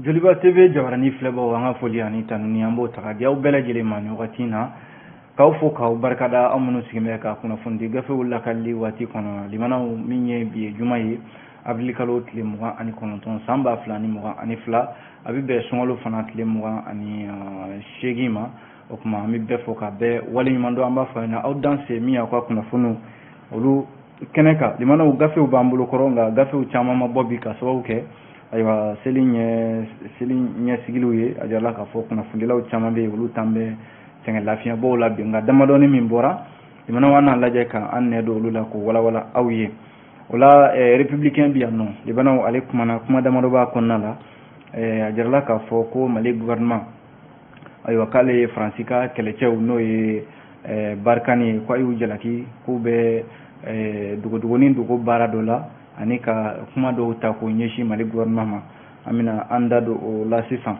Joliba TV jabarani filɛbaw an ka foli ani tanuni an b'o taga di aw bɛɛ lajɛlen ma nin wagati in na k'aw fo k'aw barikada aw minnu sigilen bɛ ka kunnafoni gafew lakalili waati kɔnɔ limanaw min ye bi ye juma ye avril kalo tile 29 san 2022 a bɛ bɛn sunkalo fana tile 28 ma o kuma an bɛ bɛɛ fo ka bɛɛ waleɲuman dɔn an b'a fɔ aw danse min y'aw ka kunnafoniw olu kɛnɛ kan limanaw gafew b'an bolo kɔrɔ nka gafew caman ma bɔ bi ka sababu kɛ ayiwa seli ɲɛsigiliw ye a jirala k'a fɔ kunnafonidilaw caman bɛ yen olu tan bɛ sɛgɛn lafiɲɛbɔw la bi nka damadɔni min bɔra limanaw an n'a lajɛ k'an nɛ don olu la k'o walawala aw ye o la républicain bi yan nɔ limanaw ale kumana kuma damadɔ b'a kɔnɔna la a jirala k'a fɔ ko mali gouvernement ayiwa k'ale ye faransi ka kɛlɛcɛw n'o ye barikani ye ko a y'u jalaki k'u bɛ dogodogoni dogo baara dɔ la ani ka kuma dɔw ta k'o ɲɛsin mali gouvernement ma an bɛna an da don o la sisan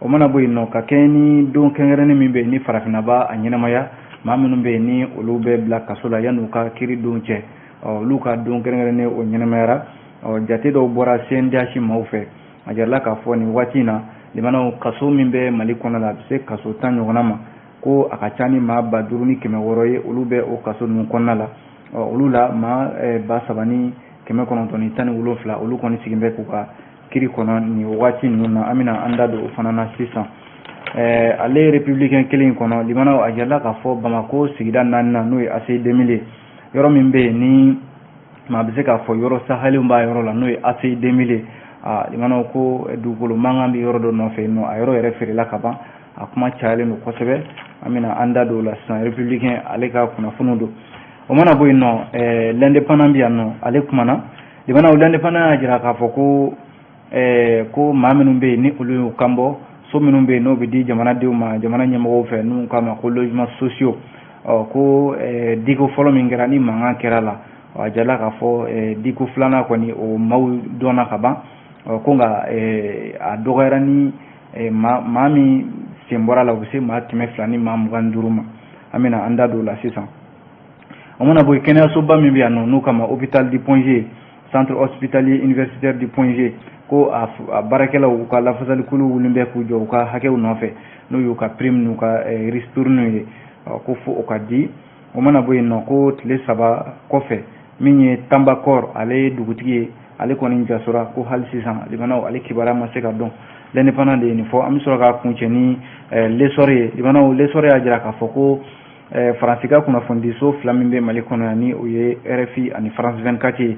o mana bɔ yen nɔ ka kɛ ni don kɛrɛnkɛrɛnnen min bɛ yen ni farafinna b'a a ɲɛnamaya maa minnu bɛ yen ni olu bɛ bila kaso la yan'u ka kiiri don cɛ olu ka don kɛrɛnkɛrɛnnen o ɲɛnamayara jate dɔw bɔra CNDH maaw fɛ a jarala k'a fɔ nin waati in na limanaw kaso min bɛ mali kɔnɔ la a bɛ se kaso 10 ɲɔgɔnna ma ko a ka ca ni maa 5,600 ye olu bɛ o kaso ninnu kɔnɔna la olu la maa 7,917 olu kɔni sigin bɛ k'u ka kiri kɔnɔ nin waati ninnu na an bɛna an da don o fana na sisan ale républicain kelen in kɔnɔ limanaw a jarala k'a fɔ Bamako sigida 4 na n'o ye AC 2000 yɔrɔ min bɛ yen ni maa bɛ se k'a fɔ yɔrɔ sahalenw b'a yɔrɔ la n'o ye AC 2000 limanaw ko dugukolo mankan bɛ yɔrɔ dɔ nɔfɛ yen nɔ a yɔrɔ yɛrɛ feerela ka ban a kuma cayalen don kosɛbɛ an bɛna an da don o la sisan républicain ale ka kunnafoniw don o mana bɔ yen nɔ l'indépendant bi yan nɔ ale kumana limanaw l'indépendant y'a jira k'a fɔ ko maa minnu bɛ yen ni olu y'u kanbɔ so minnu bɛ yen n'o bɛ di jamanadenw ma jamana ɲɛmɔgɔw fɛ n'u k'a ma ko logements sociaux ko diko fɔlɔ min kɛra ni mankan kɛra la a jarala k'a fɔ diko filanan kɔni o maaw dɔnna ka ban ko nka a dɔgɔyara ni maa min sen bɔra la u bɛ se maa 200 ni maa 25 ma an bɛna an da don o la sisan o mana bɔ kɛnɛyasoba min bɛ yan nɔ n'u k'a ma hôpital du Point G centre hospitalier universitaire du Point G ko a baarakɛlaw u ka lafasalikulu wulilen bɛ k'u jɔ u ka hakɛw nɔfɛ n'u y'u ka prime n'u ka ristourne ye ko fo o ka di o mana bɔ yen nɔ ko tile 3 kɔfɛ min ye Tambakɔr ale ye dugutigi ye ale kɔni jasora ko hali sisan limanaw ale kibaruya ma se ka dɔn l'indépendant de ye nin fɔ an bɛ sɔrɔ ka kuncɛ ni l'essor ye limanaw l'essor y'a jira k'a fɔ ko faransi ka kunnafonidiso 2 min bɛ mali kɔnɔ yan ni o ye RFI ani France 24 ye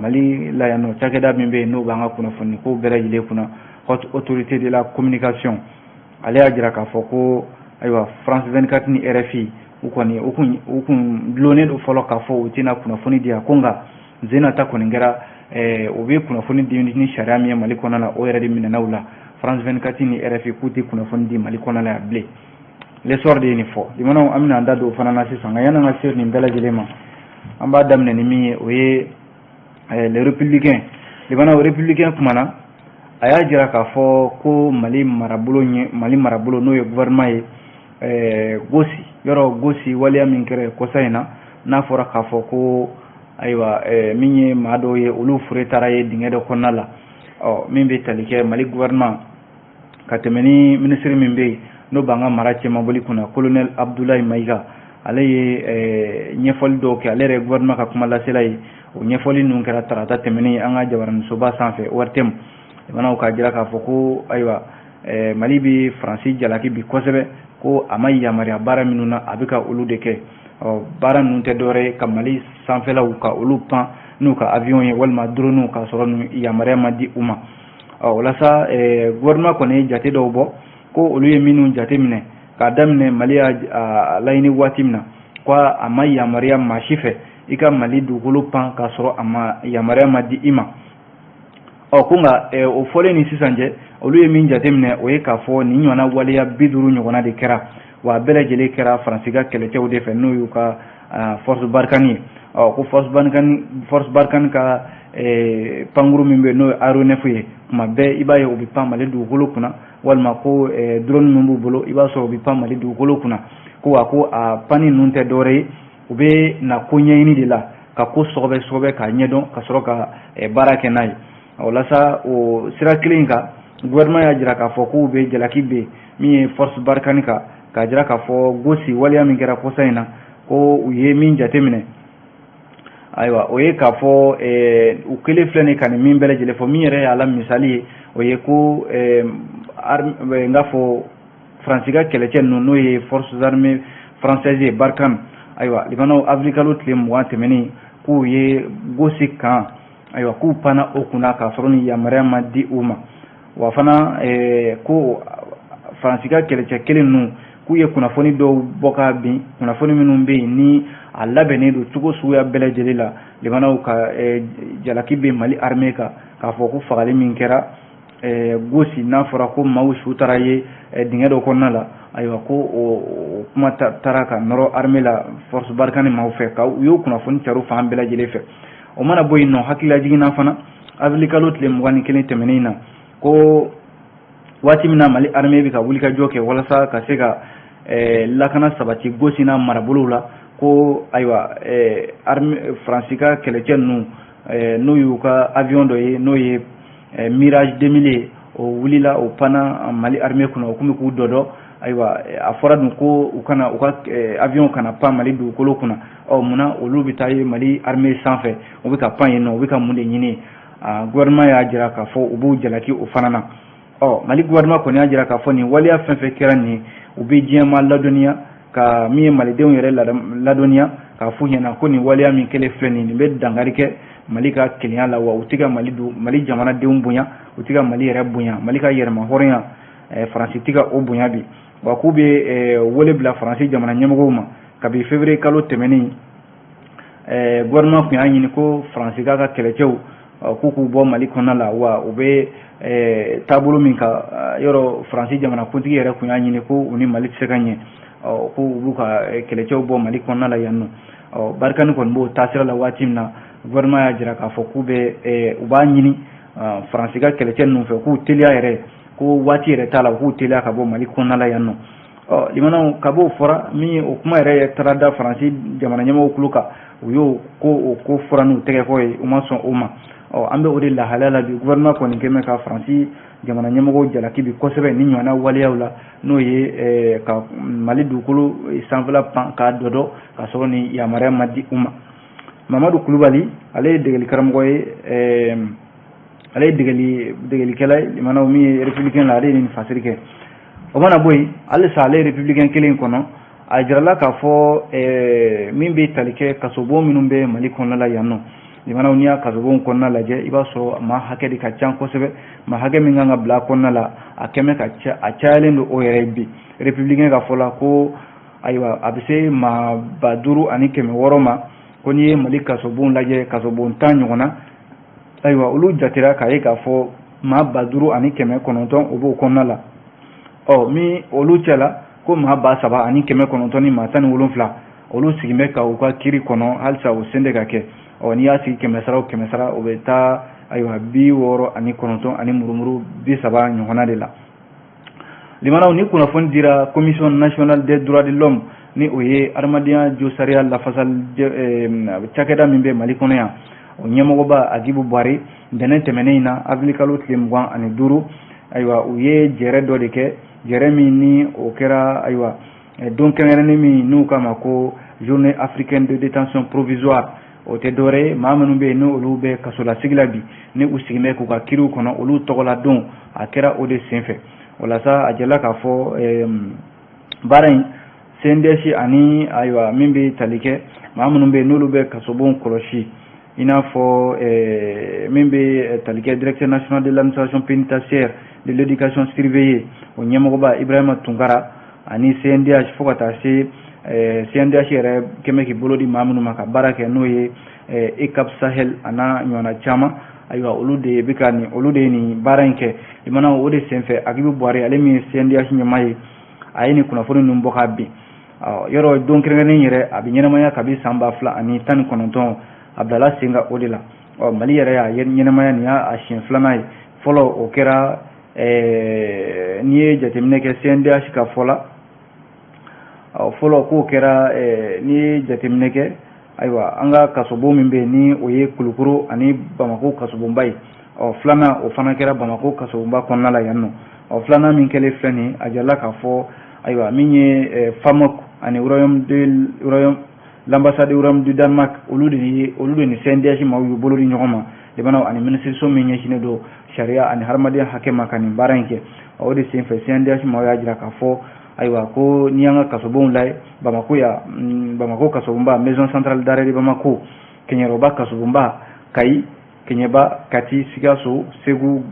mali la yan nɔ cakɛda min bɛ yen n'o b'an ka kunnafoni ko bɛɛ lajɛlen kunna haute autorité de la communication ale y'a jira k'a fɔ ko ayiwa France 24 ni RFI u kɔni u kun dulonnen don fɔlɔ k'a fɔ u tɛna kunnafoni di yan ko nka zena ta kɔni kɛra u bɛ kunnafoni di ni sariya min ye mali kɔnɔ la o yɛrɛ de minɛna u la France 24 ni RFI k'u tɛ kunnafoni di mali kɔnɔ la yan bilen l'essor de ye nin fɔ limanaw an bɛna an da don o fana na sisan nka yan'an ka se nin bɛɛ lajɛlen ma an b'a daminɛ ni min ye o ye les républicains limanaw républicain kumana a y'a jira k'a fɔ ko mali marabolo n'o ye gouvernement ye gosi yɔrɔ gosi waleya min kɛra kɔsa in na n'a fɔra k'a fɔ ko ayiwa min ye maa dɔw ye olu fure taara ye dingɛ dɔ kɔnɔna la min bɛ tali kɛ mali gouvernement ka tɛmɛ ni ministre min bɛ yen n'o b'an ka mara cɛmabɔli kunna colonel Abdoulaye Maïga ale ye ɲɛfɔli dɔw kɛ ale yɛrɛ gouvernement ka kuma lasela ye o ɲɛfɔli ninnu kɛra tarata tɛmɛnen an ka jabaranisoba sanfɛ ORTM limanaw k'a jira k'a fɔ ko ayiwa mali bɛ faransi jalaki bi kosɛbɛ ko a ma yamaruya baara minnu na a bɛ ka olu de kɛ baara ninnu tɛ dɔwɛrɛ ye ka mali sanfɛlaw ka olu pan n'u ka avion ye walima drone k'a sɔrɔ yamaruya ma di u ma walasa gouvernement kɔni ye jate dɔw bɔ ko olu ye minnu jate minɛ k'a daminɛ mali y'a laɲini waati min na ko a ma yamaruya maa si fɛ i ka mali dugukolo pan k'a sɔrɔ a ma yamaruya ma di i ma ko nka o fɔlen ni sisan cɛ olu ye min jate minɛ o ye k'a fɔ nin ɲɔgɔnna waleya 50 ɲɔgɔnna de kɛra wa a bɛɛ lajɛlen kɛra faransi ka kɛlɛcɛw de fɛ n'o y'u ka force barkhane ye ko force barkhane ka pankuru min bɛ yen n'o ye aéronef ye tuma bɛɛ i b'a ye u bɛ pan mali dugukolo kunna walima ko drone min b'u bolo i b'a sɔrɔ u bɛ pan mali dugukolo kunna ko wa ko a panni ninnu tɛ dɔwɛrɛ ye u bɛ na ko ɲɛɲini de la ka ko sɔgɔbɛ k'a ɲɛdɔn ka sɔrɔ ka baara kɛ n'a ye walasa o sira kelen kan gouvernement y'a jira k'a fɔ k'u bɛ jalaki bɛ min ye force barikani kan k'a jira k'a fɔ gosi waleya min kɛra kɔsa in na ko u ye min jateminɛ ayiwa o ye k'a fɔ u kelen filɛ nin ka nin min bɛɛ lajɛlen fɔ min yɛrɛ y'a la misali ye o ye ko n k'a fɔ faransi ka kɛlɛcɛ ninnu n'o ye forces armées françaises ye Barkhane ayiwa libanaw avril kalo tile 20 tɛmɛnen k'u ye gosi kan ayiwa k'u panna o kunna k'a sɔrɔ ni yamaruya ma di u ma wa fana ko faransi ka kɛlɛcɛ kelen ninnu k'u ye kunnafoni dɔw bɔ ka bin kunnafoni minnu bɛ yen ni a labɛnnen don cogo suguya bɛɛ lajɛlen la libanaw ka jalaki bɛ Mali armée kan k'a fɔ ko fagali min kɛra gosi n'a fɔra ko maaw su taara ye dingɛ dɔ kɔnɔna la ayiwa ko o kuma taara ka nɔrɔ armée la force Barkhane maaw fɛ ka u y'o kunnafoni cari fan bɛɛ lajɛlen fɛ o mana bɔ yen nɔ hakililajiginna fana avril kalo tile 21 tɛmɛnen na ko waati min na Mali armée bɛ ka wulikajɔ kɛ walasa ka se ka lakana sabati gosi n'a marabolow la ko ayiwa faransi ka kɛlɛcɛ ninnu n'o y'u ka avion dɔ ye n'o ye Mirage 2000 o wulila o panna Mali armée kunna o kun bɛ k'u dɔdɔ ayiwa a fɔra dun ko u ka avion kana pan Mali dugukolo kunna munna olu bɛ taa ye Mali armée sanfɛ u bɛ ka pan yen nɔ u bɛ ka mun de ɲini gouvernement y'a jira k'a fɔ u b'u jalaki o fana na Mali gouvernement kɔni y'a jira k'a fɔ nin waleya fɛn fɛn kɛra nin u bɛ diɲɛma ladɔnniya ka min ye malidenw yɛrɛ ladɔnniya k'a f'u ɲɛna ko nin waleya min kɛlen filɛ nin bɛ dankari kɛ Mali ka kelenya la wa u tɛ ka Mali jamanadenw bonya u tɛ ka Mali yɛrɛ bonya Mali ka yɛrɛma hɔrɔnya Faransi tɛ ka o bonya bi wa k'u bɛ wele bila Faransi jamana ɲɛmɔgɔw ma kabi février kalo tɛmɛnen gouvernement kun y'a ɲini ko Faransi ka kɛlɛcɛw k'u bɔ Mali kɔnɔna la wa u bɛ taabolo min ka yɔrɔ Faransi jamana kuntigi yɛrɛ kun y'a ɲini ko u ni Mali tɛ se ka ɲɛ ko u b'u ka kɛlɛcɛw bɔ Mali kɔnɔna la yan nɔ Barkhane kɔni b'o taasira la waati min na gouvernement y'a jira k'a fɔ k'u bɛ u b'a ɲini Faransi ka kɛlɛcɛ ninnu fɛ k'u teliya yɛrɛ ko waati yɛrɛ t'a la k'u teliya ka bɔ Mali kɔnɔna la yan nɔ limanaw ka b'o fɔra min ye o kuma yɛrɛ taara da Faransi jamana ɲɛmɔgɔw tulo kan u y'o ko fɔra n'u tɛgɛkɔ ye u ma sɔn o ma an bɛ o de lahalaya la bi gouvernement kɔni kɛ mɛ ka Faransi jamana ɲɛmɔgɔw jalaki bi kosɛbɛ ni ɲɔgɔnna waleyaw la n'o ye ka Mali dugukolo sanfɛla pan k'a dɔdɔ ka sɔrɔ ni yamaruya ma di u ma Mamadu Kulubali ale ye degeli karamɔgɔ ye ale ye degelikɛla ye limanaw min ye républicain la ale ye nin fasiri kɛ o mana bɔ yen halisa ale ye républicain kelen kɔnɔ a jirala k'a fɔ min bɛ tali kɛ kasobon minnu bɛ Mali kɔnɔna la yan nɔ limanaw n'i y'a kasobon kɔnɔna lajɛ i b'a sɔrɔ maa hakɛ de ka ca kosɛbɛ maa hakɛ min kan ka bila kɔnɔna la a kɛmɛ ka ca a cayalen don o yɛrɛ bi républicain ka fɔ la ko ayiwa a bɛ se maa 5600 ma ko n'i ye Mali kasobon lajɛ kasobon 10 ɲɔgɔnna ayiwa olu jatera k'a ye k'a fɔ maa 5900 o b'o kɔnɔna la min olu cɛla ko maa 3900 ni maa 17 olu sigin bɛ ka u ka kiri kɔnɔ halisa o sen de ka kɛ n'i y'a sigi 100 o 100 o bɛ taa ayiwa 69 ani murumuru 30 ɲɔgɔnna de la limanaw ni kunnafoni dira commission nationale des droits de l'homme ni o ye adamadenya jo sariya lafasali cakɛda min bɛ Mali kɔnɔ yan o ɲɛmɔgɔba Agibu Buwari ntɛnɛn tɛmɛnen in na avril kalo tile 25 ayiwa u ye jɛrɛ dɔ de kɛ jɛrɛ min ni o kɛra ayiwa don kɛrɛnkɛrɛnnen min n'u k'a ma ko journée africaine de détention provisoire o tɛ dɔwɛrɛ ye maa minnu bɛ yen n'olu bɛ kasolasigi la bi ni u sigin bɛ k'u ka kiriw kɔnɔ olu tɔgɔla don a kɛra o de senfɛ walasa a jɛla k'a fɔ baara in CNDS ani ayiwa min bɛ tali kɛ maa minnu bɛ yen n'olu bɛ kasobon kɔlɔsi i n'a fɔ min bɛ tali kɛ directeur national de l'administration pénitentiaire de l'éducation surveillée o ɲɛmɔgɔba Ibrahima Tunkara ani CNDH fo ka taa se CNDH yɛrɛ kɛmɛ k'i bolo di maa minnu ma ka baara kɛ n'o ye ECAP Sahel a n'a ɲɔgɔnna caman ayiwa olu de ye nin baara in kɛ i mana o de senfɛ Agibu Buwari ale min ye CNDH ɲɛmaa ye a ye nin kunnafoni ninnu bɔ k'a bin yɔrɔ don kɛrɛnkɛrɛnnen yɛrɛ a bɛ ɲɛnamaya kabi san 2019 a bilala sen kan o de la Mali yɛrɛ y'a ɲɛnamaya nin y'a siɲɛ filanan ye fɔlɔ o kɛra n'i ye jateminɛ kɛ CNDH ka fɔ la fɔlɔ k'o kɛra n'i ye jateminɛ kɛ ayiwa an ka kasobon min bɛ yen ni o ye Kulukoro ani Bamako kasobonba ye filanan o fana kɛra Bamako kasobonba kɔnɔna la yan nɔ filanan min kɛlen filɛ nin a jirala k'a fɔ ayiwa min ye FAMOC ani l'ambassade du Royaume du Danemark olu de ni CNDH maaw y'u bolo di ɲɔgɔn ma jamanaw ani ministériso min ɲɛsinnen don sariya ani hadamadenya hakɛ ma ka nin baara in kɛ o de senfɛ CNDH maaw y'a jira k'a fɔ ayiwa ko n'i y'an ka kasobonw lajɛ Bamako kasobonba maison centrale d'arrêt de Bamako Keɲɛrɔba kasobonba Kayi Keɲeba Kati Sikaso Segu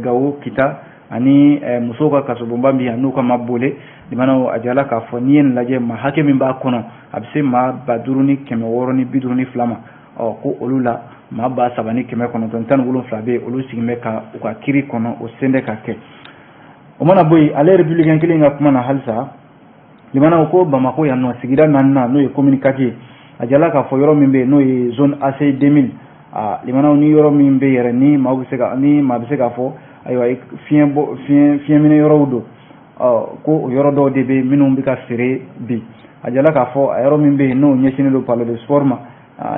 Gao Kita ani musow ka kasobonba min n'u ka ma bole limanaw a jirala k'a fɔ n'i ye nin lajɛ maa hakɛ min b'a kɔnɔ a bɛ se maa 5,652 ma ko olu la maa 3,917 bɛ yen olu sigin bɛ ka u ka kiri kɔnɔ o sen bɛ ka kɛ o mana bɔ yen ale républicain kelen ka kuma na halisa limanaw ko Bamako yan nɔ sigida 4nan n'o ye commune 4 ye a jirala k'a fɔ yɔrɔ min bɛ yen n'o ye zone AC 2000 limanaw ni yɔrɔ min bɛ yɛrɛ ni maa bɛ se k'a fɔ ayiwa fiɲɛ minɛ yɔrɔw don ko o yɔrɔ dɔw de bɛ minnu bɛ ka feere bi a jirala k'a fɔ a yɔrɔ min bɛ yen n'o ɲɛsinnen don palais de sport ma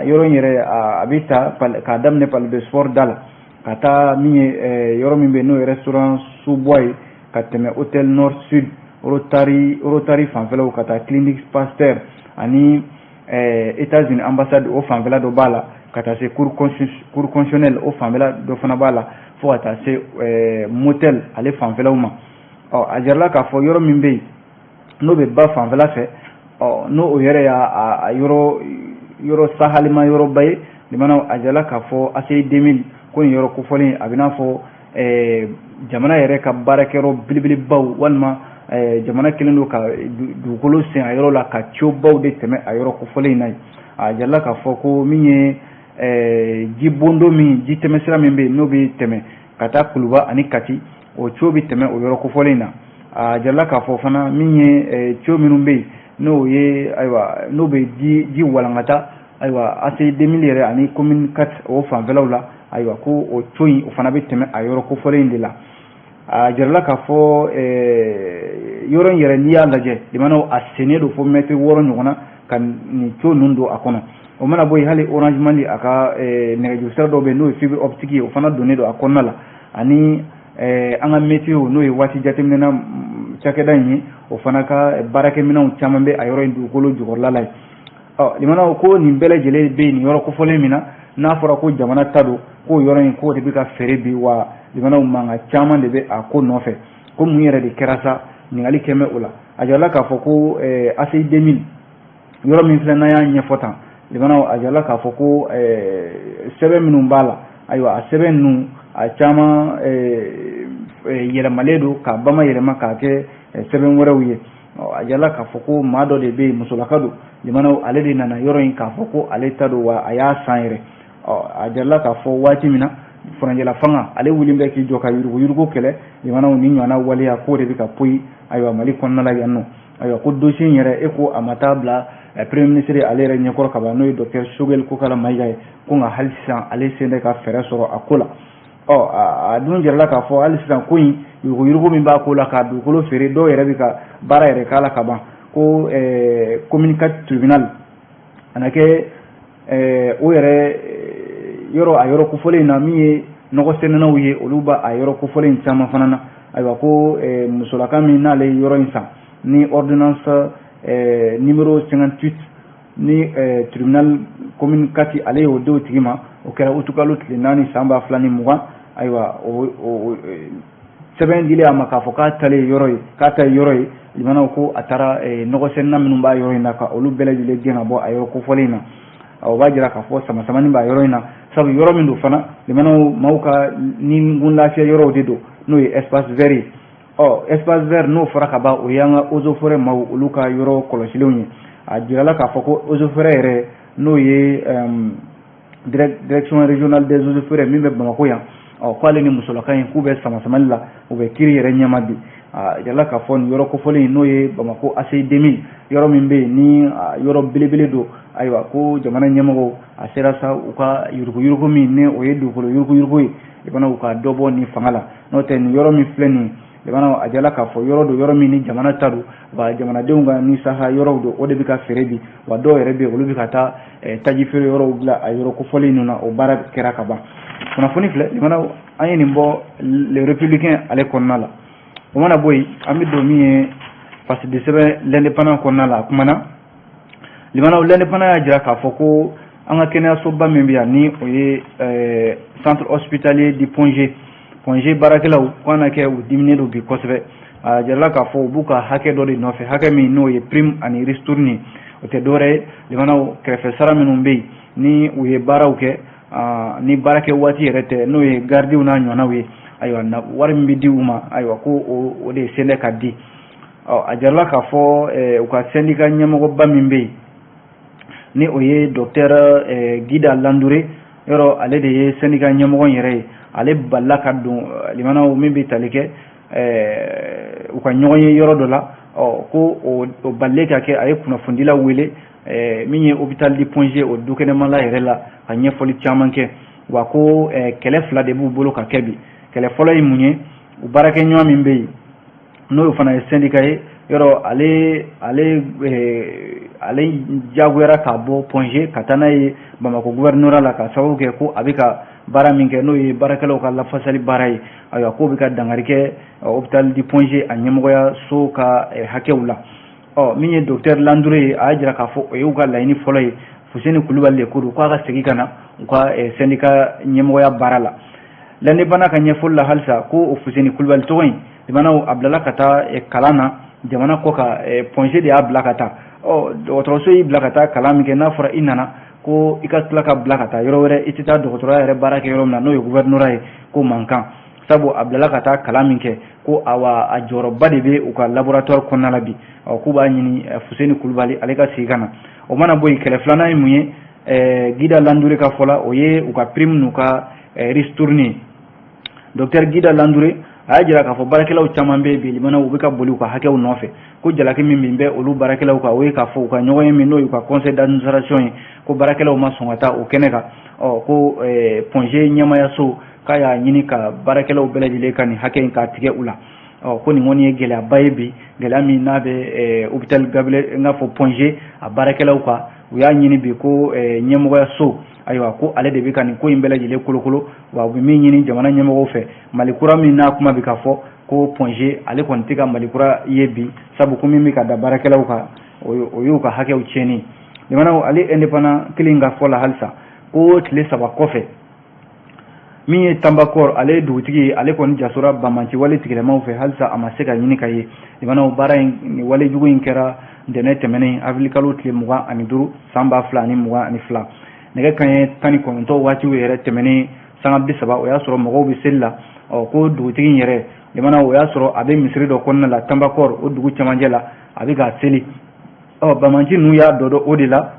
yɔrɔ in yɛrɛ a bɛ ta k'a daminɛ palais de sport da la ka taa min ye yɔrɔ min bɛ yen n'o ye restaurant Subois ye ka tɛmɛ hôtel nord sud Rotary fanfɛlaw ka taa clinique Pasteur ani États-Unis ambassade o fanfɛla dɔ b'a la ka taa se cour constitutionnelle o fanfɛla dɔ fana b'a la fo ka taa se motel ale fanfɛlaw ma a jirala k'a fɔ yɔrɔ min bɛ yen n'o bɛ ba fanfɛla fɛ n'o o yɛrɛ y'a yɔrɔ sahalima yɔrɔba ye limanaw a jirala k'a fɔ AC 2000 ko nin yɔrɔ kofɔlen a bɛ n'a fɔ jamana yɛrɛ ka baarakɛyɔrɔ belebelebaw walima jamana kelen don ka dugukolo sen a yɔrɔ la ka ciobaw de tɛmɛ a yɔrɔ kofɔlen in na ye a jirala k'a fɔ ko min ye ji bondo min ji tɛmɛsira min bɛ yen n'o bɛ tɛmɛ ka taa Kuluba ani Kati o cio bɛ tɛmɛ o yɔrɔ kofɔlen in na a jirala k'a fɔ fana min ye cio minnu bɛ yen n'o ye ayiwa n'o bɛ ji walankata ayiwa AC 2000 yɛrɛ ani commune 4 o fanfɛlaw la ayiwa ko o cio in o fana bɛ tɛmɛ a yɔrɔ kofɔlen in de la a jirala k'a fɔ yɔrɔ in yɛrɛ n'i y'a lajɛ limanaw a sennen don fo mètre 6 ɲɔgɔnna ka nin cio ninnu don a kɔnɔ o mana bɔ yen hali Orange Money a ka nɛgɛjuru sira dɔw bɛ yen n'o ye fibre optique ye o fana donnen don a kɔnɔna la ani an ka météo n'o ye waati jateminɛna cakɛda in ye o fana ka baarakɛminɛnw caman bɛ a yɔrɔ in dugukolo jukɔrɔla la ye limanaw ko nin bɛɛ lajɛlen bɛ nin yɔrɔ kofɔlen min na n'a fɔra ko jamana ta don k'o yɔrɔ in k'o de bɛ ka feere bi wa limanaw mankan caman de bɛ a ko nɔfɛ ko mun yɛrɛ de kɛra sa ɲininkali kɛ bɛ o la a jirala k'a fɔ ko AC 2000 yɔrɔ min filɛ n'an y'a ɲɛfɔ tan limanaw a jirala k'a fɔ ko sɛbɛn minnu b'a la ayiwa a sɛbɛn ninnu a caman yɛlɛmalen don k'a bamayɛlɛma k'a kɛ sɛbɛn wɛrɛw ye a jirala k'a fɔ ko maa dɔ de bɛ yen musolaka don limanaw ale de nana yɔrɔ in k'a fɔ ko ale ta don wa a y'a san yɛrɛ a jirala k'a fɔ waati min na furanjɛla fanga ale wulilen bɛ k'i jɔ ka yuruguyurugu kɛlɛ limanaw ni ɲɔgɔnna waleya k'o de bɛ ka poyi ayiwa Mali kɔnɔna la yan nɔ ayiwa ko dossier in yɛrɛ ko a ma taa bila premier ministre ale yɛrɛ ɲɛkɔrɔ ka ban n'o ye docteur Choguel Kokala Mayiga ye ko nka hali sisan ale sen bɛ ka fɛɛrɛ sɔrɔ a ko la a dun jirala k'a fɔ hali sisan ko in yuruguyurugu min b'a ko la k'a dugukolo feere dɔw yɛrɛ bɛ ka baara yɛrɛ k'a la ka ban ko commune 4 tribunal a na kɛ o yɛrɛ yɔrɔ a yɔrɔ kofɔlen in na min ye nɔgɔsɛnɛnnaw ye olu b'a a yɔrɔ kofɔlen in caman fana na ayiwa ko musolaka min n'ale yɔrɔ in san ni ordonnance numéro 58 ni tribunal commune 4 ale y'o di o tigi ma o kɛra utukalo tile 4 san 2020 ayiwa sɛbɛn dilen a ma k'a fɔ k'a ta yɔrɔ ye limanaw ko a taara nɔgɔsɛnɛnna minnu b'a yɔrɔ in na ka olu bɛɛ lajɛlen gɛn ka bɔ a yɔrɔ kofɔlen in na o b'a jira k'a fɔ sama-samani b'a yɔrɔ in na sabu yɔrɔ min don fana limanaw maaw ka ni gun lafiya yɔrɔw de don n'o ye espace vert ye espace vert n'o fɔra ka ban o y'an ka eaux et forêts maaw olu ka yɔrɔ kɔlɔsilenw ye a jirala k'a fɔ ko eaux et forêts yɛrɛ n'o ye direction régionale des eaux et forêts min bɛ Bamako yan k'ale ni musolaka in k'u bɛ sama-samani la u bɛ kiri yɛrɛ ɲɛma bi a jirala k'a fɔ nin yɔrɔ kofɔlen n'o ye Bamako AC 2000 yɔrɔ min bɛ yen ni yɔrɔ belebele don ayiwa ko jamana ɲɛmɔgɔw a sera sa u ka yuruguyurugu min ni o ye dugukolo yuruguyurugu ye i fana u ka dɔ bɔ nin fanga la n'o tɛ nin yɔrɔ min filɛ nin ye jamana a jirala k'a fɔ yɔrɔ don yɔrɔ min ni jamana ta don wa jamanadenw ka nisaha yɔrɔw don o de bɛ ka feere bi wa dɔw yɛrɛ bɛ yen olu bɛ ka taa taji feere yɔrɔw bila a yɔrɔ kofɔlen ninnu na o baara kɛra ka ban kunnafoni filɛ limana an ye nin bɔ les républicains ale kɔnɔna la o mana bɔ yen an bɛ don min ye parti de sɛbɛn l'indépendant kɔnɔna la a kumana limana l'indépendant y'a jira k'a fɔ ko an ka kɛnɛyasoba min bɛ yan ni o ye centre hospitalier du Pongé baarakɛlaw ko na kɛ u diminen don bi kosɛbɛ a jirala k'a fɔ u b'u ka hakɛ dɔ de nɔfɛ hakɛ min n'o ye prime ani ristourne o tɛ dɔwɛrɛ ye limanaw kɛrɛfɛ sara minnu bɛ yen ni u ye baaraw kɛ ni baarakɛ waati yɛrɛ tɛ n'o ye gardiw n'a ɲɔgɔnnaw ye ayiwa wari min bɛ di u ma ayiwa ko o de sɛnɛ ka di a jirala k'a fɔ u ka syndicat ɲɛmɔgɔba min bɛ yen ni o ye docteur Gida Landure yɔrɔ ale de ye syndicat ɲɛmɔgɔ yɛrɛ ye ale balila ka don limanaw min bɛ tali kɛ u ka ɲɔgɔn ye yɔrɔ dɔ la ko o balile ka kɛ a ye kunnafonidila wele min ye hôpital du Pongé o dukɛnɛmala yɛrɛ la ka ɲɛfɔli caman kɛ wa ko kɛlɛ fila de b'u bolo ka kɛ bi kɛlɛ fɔlɔ ye mun ye u baarakɛ ɲɔgɔn min bɛ yen n'o fana ye syndicat ye yɔrɔ ale jagoyara ka bɔ Pongé ka taa n'a ye Bamako gouvernorat la ka sababu kɛ ko a bɛ ka baara min kɛ n'o ye baarakɛlaw ka lafasali baara ye ayiwa k'o bɛ ka dankari kɛ hôpital du Pongé a ɲɛmɔgɔyaso ka hakɛw la min ye docteur Landure ye a y'a jira k'a fɔ o ye u ka laɲini fɔlɔ ye Fuseni Kulubali de ko don k'a ka segin ka na u ka syndicat ɲɛmɔgɔya baara la l'indépendant ka ɲɛfɔli la halisa ko o Fuseni Kulubali tɔgɔ in limanaw a bilala ka taa kalan na jamana kɔ kan Pongé de y'a bila ka taa dɔgɔtɔrɔso y'i bila ka taa kalan min kɛ n'a fɔra i nana ko i ka tila ka bila ka taa yɔrɔ wɛrɛ i tɛ taa dɔgɔtɔrɔya yɛrɛ baara kɛ yɔrɔ min na n'o ye gouvernorat ye ko man kan sabu a bilala ka taa kalan min kɛ ko a jɔyɔrɔba de bɛ u ka laboratoire kɔnɔna la bi k'u b'a ɲini Fuseni Kulubali ale ka segin ka na o mana bɔ yen kɛlɛ filanan ye mun ye Gida Landure ka fɔ la o ye u ka prime n'u ka ristourne docteur Gida Landure a y'a jira k'a fɔ baarakɛlaw caman bɛ bi limanaw u bɛ ka boli u ka hakɛw nɔfɛ ko jalaki min bɛ olu baarakɛlaw kan o ye k'a fɔ u ka ɲɔgɔn ye min n'o ye u ka conseil d'administration ye ko baarakɛlaw ma sɔn ka taa o kɛnɛ kan ko Pongé ɲɛmaayaso k'a y'a ɲini ka baarakɛlaw bɛɛ lajɛlen ka nin hakɛ in k'a tigɛ u la ko nin kɔni ye gɛlɛyaba ye bi gɛlɛya min n'a bɛ hôpital Gabriel n'a fɔ Pongé a baarakɛlaw kan u y'a ɲini bi ko ɲɛmɔgɔyaso ayiwa ko ale de bɛ ka nin ko in bɛɛ lajɛlen kolokolo wa u bɛ min ɲini jamana ɲɛmɔgɔw fɛ Mali kura min n'a kuma bɛ ka fɔ ko Pongé ale kɔni tɛ ka Mali kura ye bi sabu ko min bɛ ka da baarakɛlaw kan o y'u ka hakɛw tiɲɛni limanaw ale indépendant kelen ka fɔ la halisa ko tile 3 kɔfɛ min ye Tambakɔr ale dugutigi ale kɔni jasora Bamanci wale tigɛlɛmaw fɛ halisa a ma se ka ɲini ka ye limanaw baara in ni wale jugu in kɛra ntɛnɛn tɛmɛnen avril kalo tile 25 san 2022 nɛgɛ kanɲɛ 19 waatiw yɛrɛ tɛmɛnen sanga 30 o y'a sɔrɔ mɔgɔw bɛ seli la ko dugutigi in yɛrɛ limanaw o y'a sɔrɔ a bɛ misiri dɔ kɔnɔna la Tambakɔr o dugu cɛmancɛ la a bɛ ka seli Bamanci ninnu y'a dɔ o de la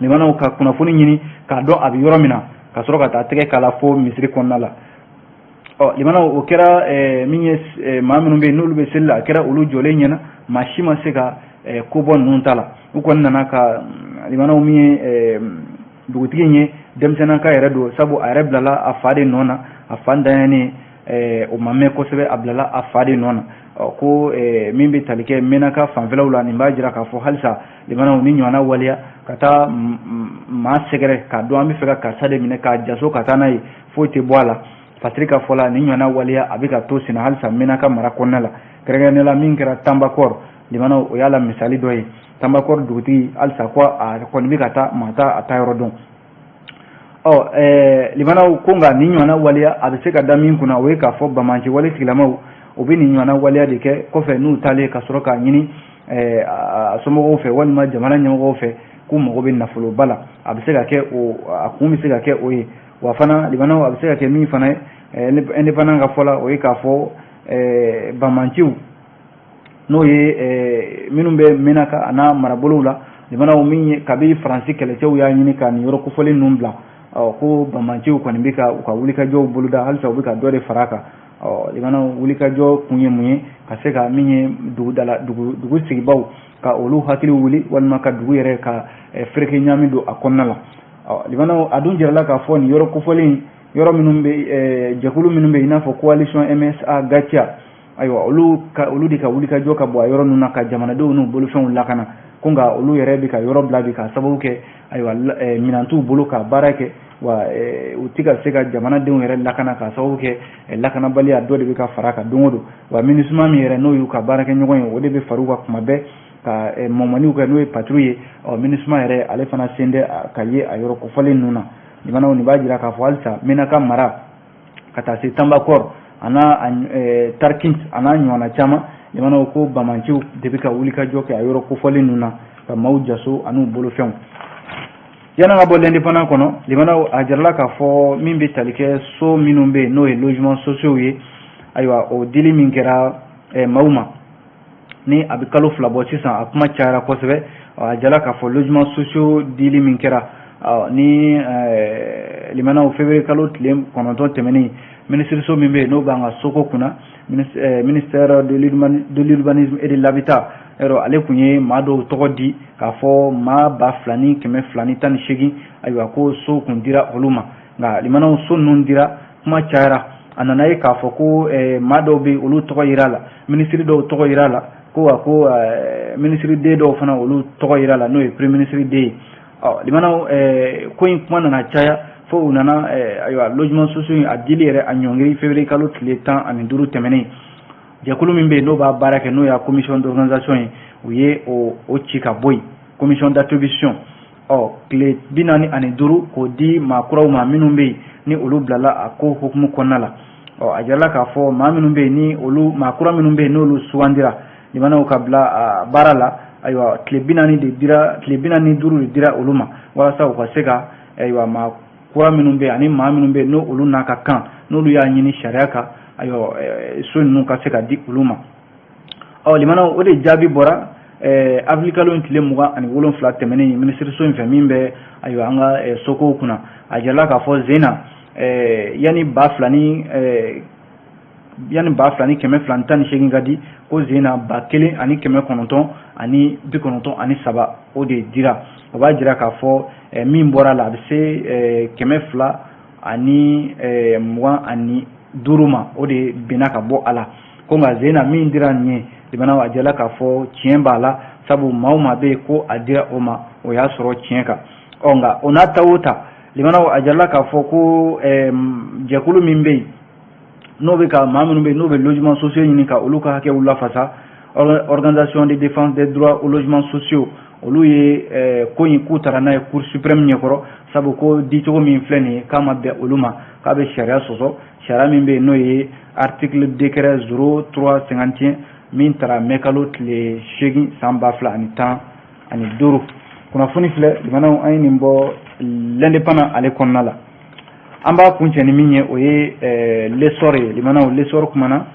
limanaw ka kunnafoni ɲini k'a dɔn a bɛ yɔrɔ min na ka sɔrɔ ka taa tɛgɛ k'a la fo misiri kɔnɔna la limanaw o kɛra min ye maa minnu bɛ yen n'olu bɛ seli la a kɛra olu jɔlen ɲɛna maa si ma se ka ko bɔ ninnu ta la u kɔni nana ka limanaw min ye dugutigi in ye denmisɛnnaka yɛrɛ don sabu a yɛrɛ bilala a fa de nɔ na a fa ntanyalen o ma mɛn kosɛbɛ a bilala a fa de nɔ na ko min bɛ tali kɛ mɛnaka fanfɛlaw la nin b'a jira k'a fɔ halisa limanaw ni ɲɔgɔnna waleya ka taa maa sɛgɛrɛ k'a dɔn an bɛ fɛ ka karisa de minɛ k'a jaso ka taa n'a ye foyi tɛ bɔ a la Patrik ka fɔ la nin ɲɔgɔnna waleya a bɛ ka to senna halisa mɛnaka mara kɔnɔna la kɛrɛnkɛrɛnnenya la min kɛra Tambakɔr limanaw o y'a la misali dɔ ye Tambakɔr dugutigi halisa ko a kɔni bɛ ka taa maa t'a ta yɔrɔ dɔn limanaw ko nka nin ɲɔgɔnna waleya a bɛ se ka da min kunna o ye k'a fɔ Bamanci wale tigilamaw o bɛ nin ɲɔgɔnna waleya de kɛ kɔfɛ n'u taalen ka sɔrɔ k'a ɲini a somɔgɔw fɛ walima jamana ɲɛmɔgɔw fɛ k'u mago bɛ nafoloba la a bɛ se ka kɛ a kun bɛ se ka kɛ o ye wa fana limanaw a bɛ se ka kɛ min fana ye indépendant ka fɔ la o ye k'a fɔ Bamanciw n'o ye minnu bɛ mɛnaka a n'a marabolow la limanaw min ye kabi Faransi kɛlɛcɛw y'a ɲini ka nin yɔrɔ kofɔlen ninnu bila ko Bamanciw kɔni bɛ ka u ka wulikajɔw boloda halisa u bɛ ka dɔ de fara a kan limanaw wulikajɔ kun ye mun ye ka se ka min ye dugu sigibaw ka olu hakili wuli walima ka dugu yɛrɛ ka fereke ɲami don a kɔnɔna la limanaw a dun jirala k'a fɔ nin yɔrɔ kofɔlen yɔrɔ minnu bɛ jɛkulu minnu bɛ i n'a fɔ coalition MSA Gatia ayiwa olu de ka wulikajɔ ka bɔ a yɔrɔ ninnu na ka jamanadenw n'u bolofɛnw lakana ko nka olu yɛrɛ bɛ ka yɔrɔ bila bi ka sababu kɛ ayiwa minɛn t'u bolo ka baara kɛ wa u ti ka se ka jamanadenw yɛrɛ lakana ka sababu kɛ lakanabaliya dɔ de bɛ ka fara ka don o don wa MINUSMA min yɛrɛ n'o y'u ka baarakɛɲɔgɔn ye o de bɛ fara u ka kuma bɛɛ ka mɔmɔniw kɛ n'o ye patrouille ye MINUSMA yɛrɛ ale fana sen tɛ ka ye a yɔrɔ kofɔlen ninnu na limanaw nin b'a jira k'a fɔ halisa Menaka mara ka taa se Tambakɔrɔ a n'a Tarkint a n'a ɲɔgɔnna caman limanaw ko bamanciw de bɛ ka wulikajɔ kɛ a yɔrɔ kofɔlen ninnu na ka maaw jaso an'u bolofɛnw yan'an ka bɔ l'indépendant kɔnɔ limanaw a jarala k'a fɔ min bɛ tali kɛ so minnu bɛ yen n'o ye logements sociaux ye ayiwa o dili min kɛra maaw ma ni a bɛ kalo 2 bɔ sisan a kuma cayara kosɛbɛ a jarala k'a fɔ logements sociaux dili min kɛra ni limanaw février kalo tile 9 tɛmɛnen minisiriso min bɛ yen n'o b'an ka soko kunna ministère de l'urbanisme et de l'habitat yɔrɔ ale tun ye maa dɔw tɔgɔ di k'a fɔ maa 2,218 ayiwa ko so kun dira olu ma nka limanaw so ninnu dira kuma cayara a nana ye k'a fɔ ko maa dɔw bɛ olu tɔgɔ yira la minisiri dɔw tɔgɔ yira la ko minisiri den dɔw fana olu tɔgɔ yira la n'o ye premier ministre den ye limanaw ko in kuma nana caya fo u nana ayiwa logement sociaux a dili yɛrɛ a ɲɔngiri février kalo tile 15 tɛmɛnen jɛkulu min bɛ yen n'o b'a baara kɛ n'o y'a commission d'organisation ye u ye o ci ka bɔ yen commission d'attribution tile 45 k'o di maa kuraw ma minnu bɛ yen ni olu bilala a ko hukumu kɔnɔna la a jarala k'a fɔ maa minnu bɛ yen ni olu maa kura minnu bɛ yen n'olu sugandira limanaw ka bila baara la ayiwa tile 45 de dira olu ma walasa u ka se ka ayiwa maa kura minnu bɛ yen ani maa minnu bɛ yen n'olu n'a ka kan n'olu y'a ɲini sariya kan ayiwa so ninnu ka se ka di olu ma limanaw o de jaabi bɔra avril kalo tile 27 tɛmɛnen minisiriso in fɛ min bɛ ayiwa an ka sokow kunna a jarala k'a fɔ Zena yanni 2,218 ka di ko Zena 1,993 o de dira o b'a jira k'a fɔ min bɔra la a bɛ se 225 ma o de binna ka bɔ a la ko nka Zena min dira nin ye limanaw a jarala k'a fɔ tiɲɛ b'a la sabu maa bɛ yen ko a dira o ma o y'a sɔrɔ tiɲɛ kan nka o n'a ta o ta limanaw a jarala k'a fɔ ko jɛkulu min bɛ yen n'o bɛ ka maa minnu bɛ yen n'o bɛ logements sociaux ɲini ka olu ka hakɛw lafasa organisation de défense des droits aux logements sociaux olu ye ko in k'u taara n'a ye cour suprême ɲɛkɔrɔ sabu ko dicogo min filɛ nin ye k'a ma bɛn olu ma k'a bɛ sariya sɔsɔ sariya min bɛ yen n'o ye article décret 0351 min taara mɛ kalo tile 8 san 2015 kunnafoni filɛ limanaw an ye nin bɔ l'indépendant ale kɔnɔna la an b'a kuncɛ ni min ye o ye l'essor ye limanaw l'essor kumana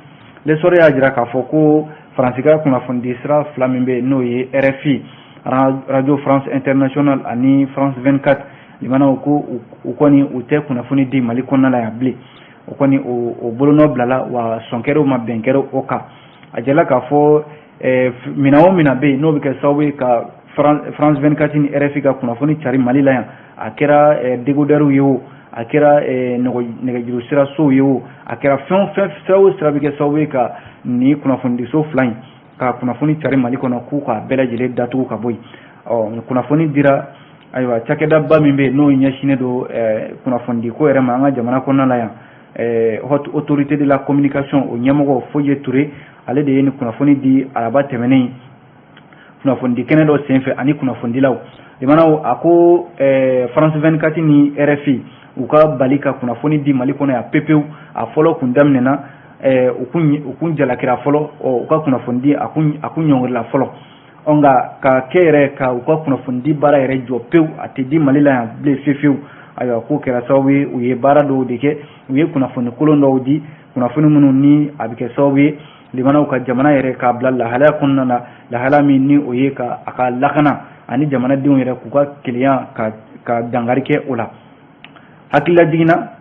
l'essor y'a jira k'a fɔ ko faransikan kunnafoni sira 2 min bɛ yen n'o ye RFI radio France International ani France 24 limanaw ko u kɔni u tɛ kunnafoni di Mali kɔnɔna la yan bilen o kɔni o bolonɔ bilala wa sɔnkɛrɛw ma bɛnkɛrɛw o kan a jarala k'a fɔ mina o mina bɛ yen n'o bɛ kɛ sababu ye ka France 24 ni RFI ka kunnafoni cari Mali la yan a kɛra dégodeurs ye o a kɛra nɛgɛjuru sira sow ye o a kɛra fɛn o fɛn sira o sira bɛ kɛ sababu ye ka nin kunnafonidiso 2 in ka kunnafoni cari Mali kɔnɔ k'u ka bɛɛ lajɛlen datugu ka bɔ yen kunnafoni dira ayiwa cakɛdaba min bɛ yen n'o ɲɛsinnen don kunnafonidiko yɛrɛ ma an ka jamana kɔnɔna la yan haute autorité de la communication o ɲɛmɔgɔ Foye Touré ale de ye nin kunnafoni di araba tɛmɛnen kunnafonidi kɛnɛ dɔ senfɛ ani kunnafonidilaw limanaw a ko France 24 ni RFI u ka bali ka kunnafoni di Mali kɔnɔ yan pepewu a fɔlɔ kun daminɛna u kun jalakira fɔlɔ u ka kunnafoni a kun ɲɔngirila fɔlɔ nka ka kɛ yɛrɛ ka u ka kunnafoni baara yɛrɛ jɔ pewu a tɛ di Mali la yan bilen fiyewu ayiwa ko kɛra sababu ye u ye baara dɔw de kɛ u ye kunnafoni kolon dɔw di kunnafoni minnu ni a bɛ kɛ sababu ye limanaw ka jamana yɛrɛ k'a bila lahalaya kɔnɔna na lahalaya min ni o ye ka a ka lakana ani jamanadenw yɛrɛ k'u ka kelenya ka dankari kɛ o la hakilila jiginna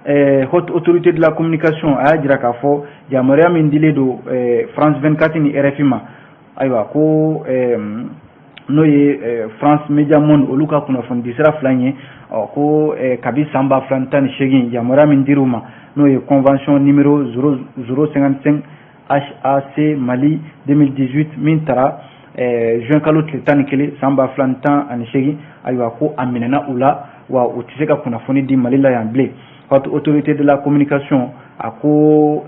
haute autorité de la communication a y'a jira k'a fɔ yamaruya min dilen don France 24 ni RFI ma ayiwa ko n'o ye France Media Monde olu ka kunnafoni sira 2 ye ko kabi san 2018 yamaruya min dir'u ma n'o ye convention numéro 0055 HAC Mali 2018 min taara juin kalo tile 11 san 2018 ayiwa ko a minɛna u la wa u tɛ se ka kunnafoni di Mali la yan bilen. Autorité de la communication a ko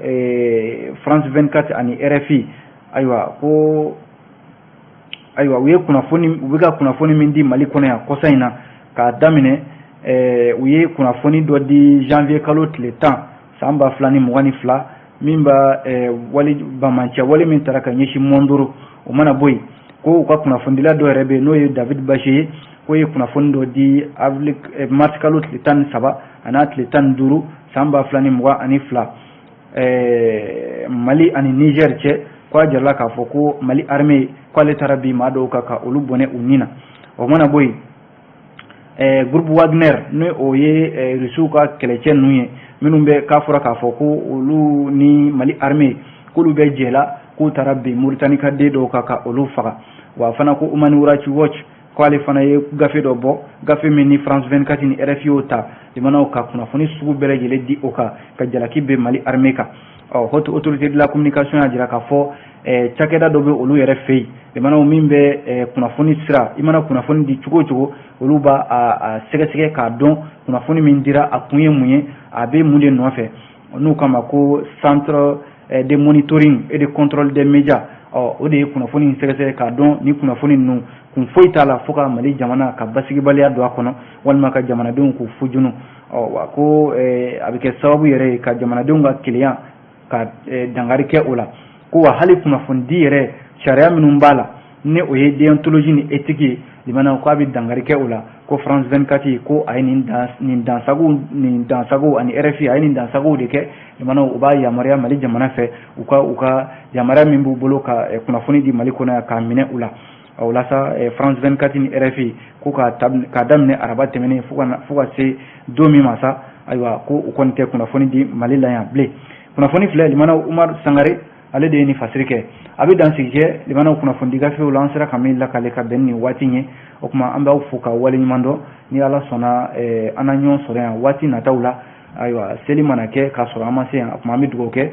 France 24 ani RFI ayiwa ko ayiwa u bɛ ka kunnafoni min di Mali kɔnɔ yan kɔsa in na k'a daminɛ u ye kunnafoni dɔ di janvier kalo tile 10 san 2022 min b'a bamancɛ wale min taara ka ɲɛsin Mondoro o mana bɔ yen ko u ka kunnafonidila dɔ yɛrɛ bɛ yen n'o ye David Bachir ye ko ye kunnafoni dɔ di mars kalo tile 13 an'a tile 15 san 2022 Mali ani Niger cɛ ko a jarala k'a fɔ ko Mali armée k'ale taara bi maa dɔw kan ka olu bɔnɛ u ni na o mana bɔ yen groupe Wagner n'o o ye Rusiw ka kɛlɛcɛ ninnu ye minnu bɛ k'a fɔra k'a fɔ ko olu ni Mali armée k'olu bɛ jɛ la k'u taara bi Mauritanie ka den dɔw kan ka olu faga wa fana ko Human Rights Watch k'ale fana ye gafe dɔ bɔ gafe min ni France 24 ni RFI y'o ta limanaw ka kunnafoni sugu bɛɛ lajɛlen di o kan ka jalaki bɛ Mali armée kan haute autorité de la communication y'a jira k'a fɔ cakɛda dɔ bɛ olu yɛrɛ fɛ yen limanaw min bɛ kunnafoni sira i mana kunnafoni di cogo o cogo olu b'a a sɛgɛsɛgɛ k'a dɔn kunnafoni min dira a kun ye mun ye a bɛ mun de nɔfɛ n'u kama ko centre de monitoring et de contrôle des médias o de ye kunnafoni in sɛgɛsɛgɛ k'a dɔn ni kunnafoni ninnu kun foyi t'a la fo ka Mali jamana ka basigibaliya don a kɔnɔ walima ka jamanadenw k'u fujunu wa ko a bɛ kɛ sababu yɛrɛ ye ka jamanadenw ka kelenya ka dangari kɛ o la ko wa hali kunnafonidi yɛrɛ sariya minnu b'a la ni o ye déontologie ni éthique ye limanaw k'a bɛ dangari kɛ o la ko France 24 ko a ye nin dansagow ani RFI a ye nin dansagow de kɛ limanaw u b'a yamaruya Mali jamana fɛ u ka yamaruya min b'u bolo ka kunnafoni di Mali kɔnɔ yan k'a minɛ u la o la sa France 24 ni RFI ko k'a daminɛ araba tɛmɛnen fo ka se don min ma sa ayiwa ko u kɔni tɛ kunnafoni di Mali la yan bilen kunnafoni filɛ limanaw Umar Sangare ale de ye nin fasiri kɛ a bɛ dansigi kɛ limanaw kunnafoni gafew la an sera ka min lakale ka bɛn nin waati ye o tuma an b'aw fo ka waleɲuman dɔn ni Ala sɔnna an na ɲɔgɔn sɔrɔ yan waati nataw la ayiwa seli mana kɛ k'a sɔrɔ an ma se yan o tuma an bɛ dugawu kɛ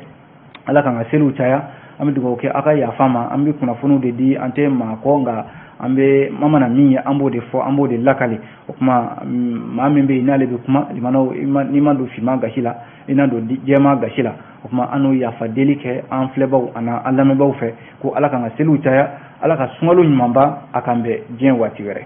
Ala k'an ka seliw caya an bɛ dugawu kɛ a ka yafa ma an bɛ kunnafoniw de di an tɛ maa kɔ nka an mana min ye an b'o de fɔ an b'o de lakale o tuma maa min bɛ yen n'ale bɛ kuma limanaw n'i ma don finman gasi la i na don jɛman gasi la o tuma an n'o yafa deli kɛ an filɛbaw ani an lamɛnbaw fɛ ko Ala k'an ka seliw caya Ala ka sunkalo ɲumanba a k'an bɛn diɲɛ waati wɛrɛ